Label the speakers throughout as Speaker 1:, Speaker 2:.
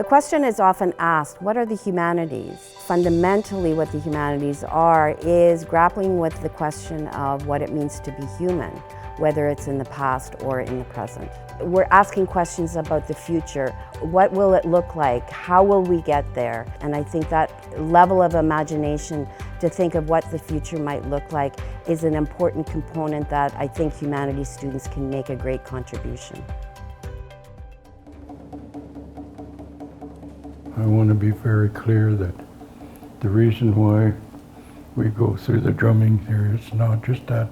Speaker 1: The question is often asked, what are the humanities? Fundamentally, what the humanities are is grappling with the question of what it means to be human, whether it's in the past or in the present. We're asking questions about the future. What will it look like? How will we get there? And I think that level of imagination to think of what the future might look like is an important component that I think humanities students can make a great contribution.
Speaker 2: I want to be very clear that the reason why we go through the drumming here is not just that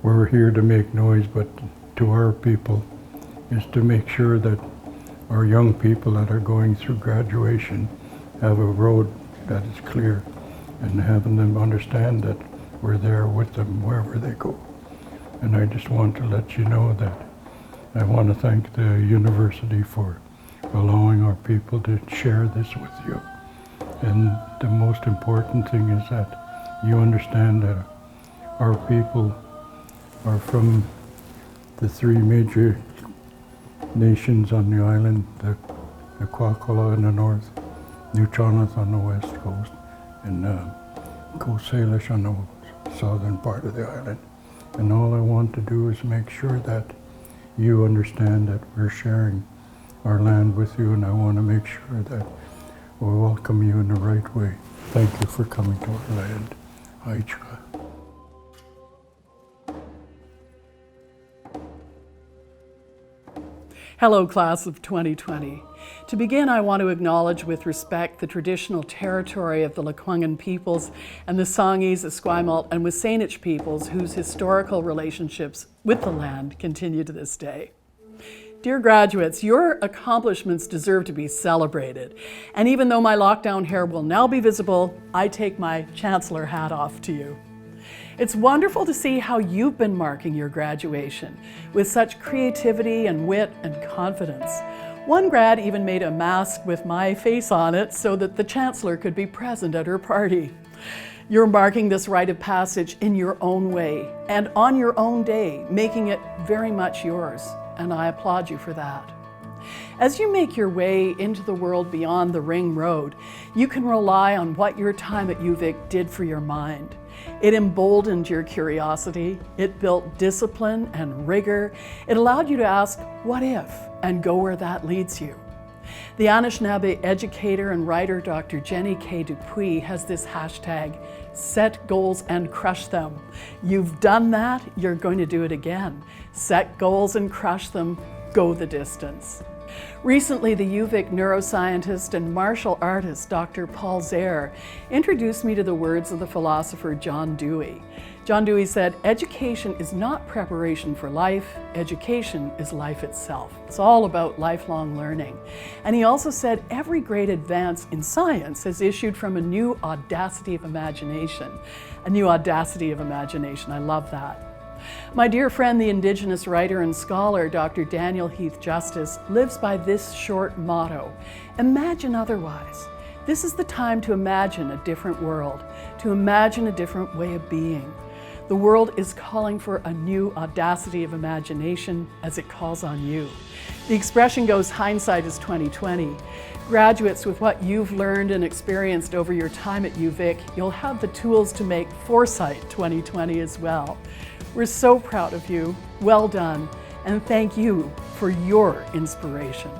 Speaker 2: we're here to make noise, but to our people is to make sure that our young people that are going through graduation have a road that is clear, and having them understand that we're there with them wherever they go. And I just want to let you know that I want to thank the university for allowing our people to share this with you. And the most important thing is that you understand that our people are from the three major nations on the island, the Kwakala in the north, New Choneth on the west coast, and Coast Salish on the southern part of the island. And all I want to do is make sure that you understand that we're sharing our land with you, and I want to make sure that we welcome you in the right way. Thank you for coming to our land. Aichka.
Speaker 3: Hello, class of 2020. To begin, I want to acknowledge with respect the traditional territory of the Lekwungen peoples and the Songhees, Esquimalt, and Wasanich peoples whose historical relationships with the land continue to this day. Dear graduates, your accomplishments deserve to be celebrated. And even though my lockdown hair will now be visible, I take my chancellor hat off to you. It's wonderful to see how you've been marking your graduation with such creativity and wit and confidence. One grad even made a mask with my face on it so that the chancellor could be present at her party. You're marking this rite of passage in your own way and on your own day, making it very much yours, and I applaud you for that. As you make your way into the world beyond the ring road, you can rely on what your time at UVic did for your mind. It emboldened your curiosity, it built discipline and rigor, it allowed you to ask, what if, and go where that leads you. The Anishinaabe educator and writer Dr. Jenny K. Dupuis has this hashtag, set goals and crush them. You've done that, you're going to do it again. Set goals and crush them, go the distance. Recently, the UVic neuroscientist and martial artist Dr. Paul Zare introduced me to the words of the philosopher John Dewey. John Dewey said, education is not preparation for life, education is life itself. It's all about lifelong learning. And he also said, every great advance in science has issued from a new audacity of imagination. A new audacity of imagination, I love that. My dear friend, the Indigenous writer and scholar, Dr. Daniel Heath Justice, lives by this short motto, imagine otherwise. This is the time to imagine a different world, to imagine a different way of being. The world is calling for a new audacity of imagination as it calls on you. The expression goes, hindsight is 2020. Graduates, with what you've learned and experienced over your time at UVic, you'll have the tools to make foresight 2020 as well. We're so proud of you, well done, and thank you for your inspiration.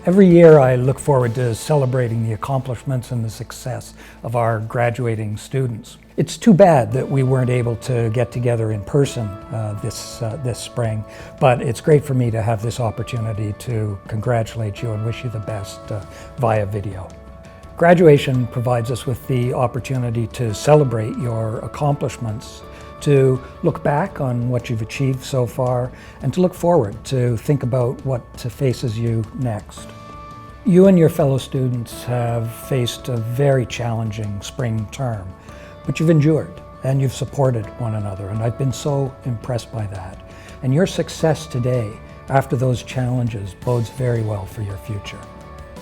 Speaker 4: Every year I look forward to celebrating the accomplishments and the success of our graduating students. It's too bad that we weren't able to get together in person this spring, but it's great for me to have this opportunity to congratulate you and wish you the best via video. Graduation provides us with the opportunity to celebrate your accomplishments, to look back on what you've achieved so far, and to look forward to think about what faces you next. You and your fellow students have faced a very challenging spring term, but you've endured and you've supported one another, and I've been so impressed by that. And your success today, after those challenges, bodes very well for your future.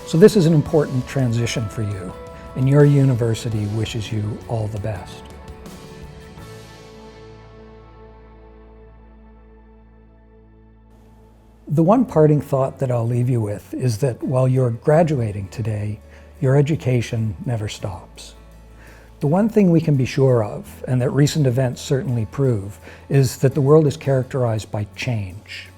Speaker 4: So this is an important transition for you, and your university wishes you all the best. The one parting thought that I'll leave you with is that while you're graduating today, your education never stops. The one thing we can be sure of, and that recent events certainly prove, is that the world is characterized by change.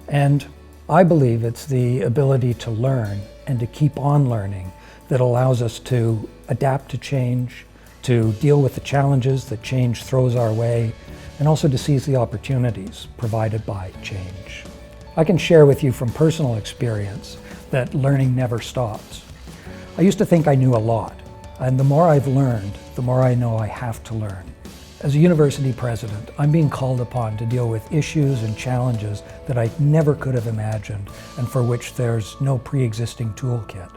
Speaker 4: And I believe it's the ability to learn and to keep on learning that allows us to adapt to change, to deal with the challenges that change throws our way, and also to seize the opportunities provided by change. I can share with you from personal experience that learning never stops. I used to think I knew a lot, and the more I've learned, the more I know I have to learn. As a university president, I'm being called upon to deal with issues and challenges that I never could have imagined and for which there's no pre-existing toolkit.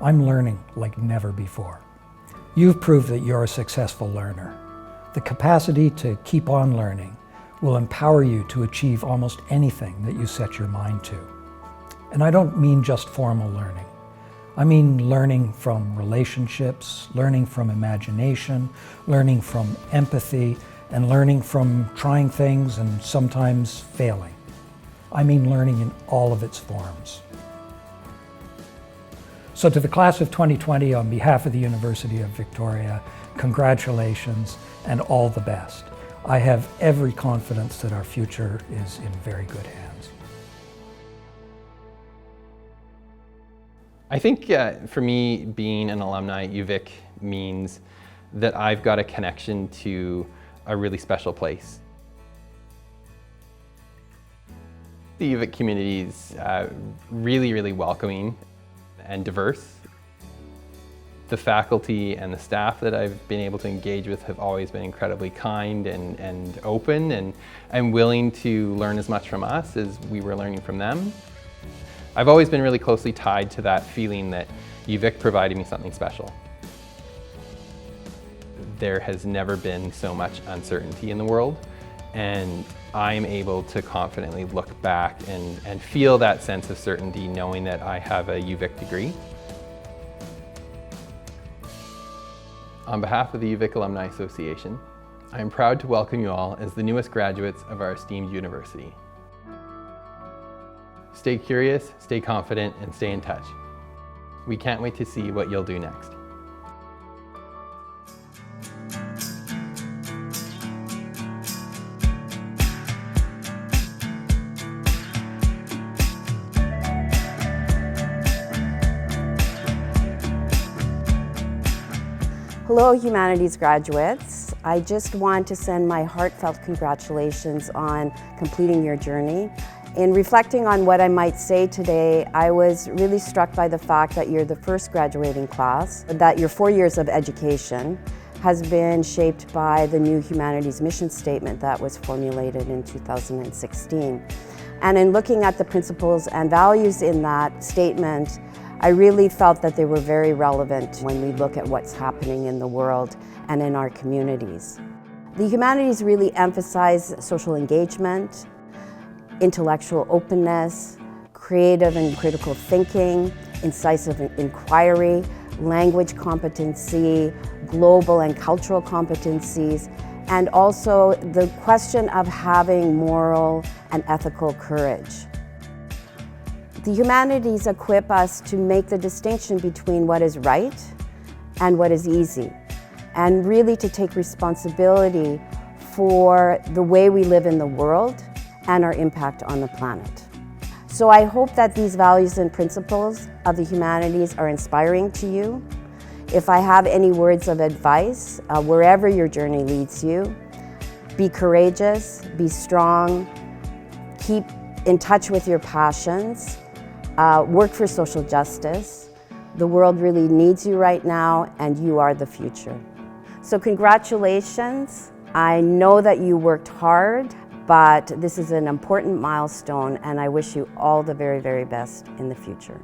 Speaker 4: I'm learning like never before. You've proved that you're a successful learner. The capacity to keep on learning will empower you to achieve almost anything that you set your mind to. And I don't mean just formal learning. I mean learning from relationships, learning from imagination, learning from empathy, and learning from trying things and sometimes failing. I mean learning in all of its forms. So to the class of 2020, on behalf of the University of Victoria, congratulations and all the best. I have every confidence that our future is in very good hands.
Speaker 5: I think for me, being an alumni at UVic means that I've got a connection to a really special place. The UVic community is really welcoming and diverse. The faculty and the staff that I've been able to engage with have always been incredibly kind and open and willing to learn as much from us as we were learning from them. I've always been really closely tied to that feeling that UVic provided me something special. There has never been so much uncertainty in the world, and I'm able to confidently look back and feel that sense of certainty knowing that I have a UVic degree. On behalf of the UVic Alumni Association, I am proud to welcome you all as the newest graduates of our esteemed university. Stay curious, stay confident, and stay in touch. We can't wait to see what you'll do next.
Speaker 1: Hello, Humanities graduates. I just want to send my heartfelt congratulations on completing your journey. In reflecting on what I might say today, I was really struck by the fact that you're the first graduating class, that your 4 years of education has been shaped by the new Humanities mission statement that was formulated in 2016. And in looking at the principles and values in that statement, I really felt that they were very relevant when we look at what's happening in the world and in our communities. The humanities really emphasize social engagement, intellectual openness, creative and critical thinking, incisive inquiry, language competency, global and cultural competencies, and also the question of having moral and ethical courage. The humanities equip us to make the distinction between what is right and what is easy, and really to take responsibility for the way we live in the world and our impact on the planet. So I hope that these values and principles of the humanities are inspiring to you. If I have any words of advice, wherever your journey leads you, be courageous, be strong, keep in touch with your passions, work for social justice. The world really needs you right now, and you are the future. So congratulations. I know that you worked hard, but this is an important milestone, and I wish you all the very, very best in the future.